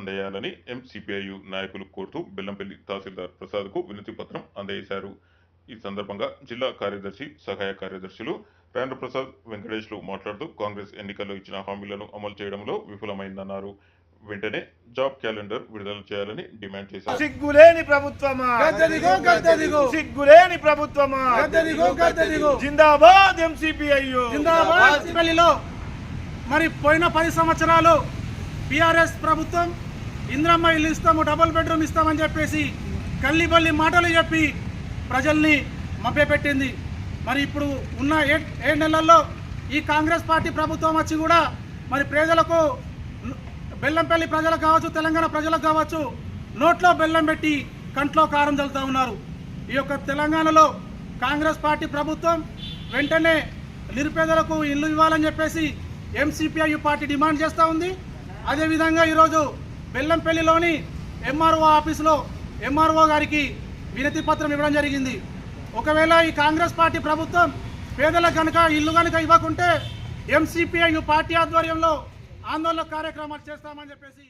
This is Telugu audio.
అందజేయాలని ఎంసీపీఐయు నాయకులు కోరుతూ బెల్లంపల్లి తహసీల్దార్ ప్రసాద్కు వినతి పత్రం అందజేశారు. ఈ సందర్భంగా జిల్లా కార్యదర్శి, సహాయ కార్యదర్శులు రాజేంద్ర ప్రసాద్, వెంకటేష్లు మాట్లాడుతూ కాంగ్రెస్ ఎన్నికల్లో ఇచ్చిన హామీలను అమలు చేయడంలో విఫలమైందన్నారు. వెంటనే జాబ్ క్యాలెండర్ విడుదల చేయాలని డిమాండ్ చేశారు. సిగ్గులేని ప్రభుత్వమా, సిగ్గులేని ప్రభుత్వమా, జిందాబాద్ ఎంసీపీఐయు జిందాబాద్. మరి పోయిన 10 సంవత్సరాలు బీఆర్ఎస్ ప్రభుత్వం ఇంద్రమ్మ ఇల్లు ఇస్తాము, డబుల్ బెడ్రూమ్ ఇస్తామని చెప్పేసి కల్లిబల్లి మాటలు చెప్పి ప్రజల్ని మభ్యపెట్టింది. మరి ఇప్పుడు ఉన్న 7 నెలల్లో ఈ కాంగ్రెస్ పార్టీ ప్రభుత్వం వచ్చి కూడా మరి ప్రజలకు, బెల్లంపల్లి ప్రజలకు కావచ్చు, తెలంగాణ ప్రజలకు కావచ్చు, నోట్లో బెల్లం పెట్టి కంట్లో కారం చల్లుతూ ఉన్నారు. ఈ యొక్క తెలంగాణలో కాంగ్రెస్ పార్టీ ప్రభుత్వం వెంటనే నిరుపేదలకు ఇల్లు ఇవ్వాలని చెప్పేసి ఎంసీపీఐ పార్టీ డిమాండ్ చేస్తూ ఉంది. అదేవిధంగా ఈరోజు బెల్లంపల్లిలోని ఎంఆర్ఓ ఆఫీసులో ఎంఆర్ఓ గారికి వినతి పత్రం ఇవ్వడం జరిగింది. ఒకవేళ ఈ కాంగ్రెస్ పార్టీ ప్రభుత్వం పేదలకు కనుక ఇల్లు కనుక ఇవ్వకుంటే ఎంసీపీఐ పార్టీ ఆధ్వర్యంలో ఆందోళన కార్యక్రమాలు చేస్తామని చెప్పేసి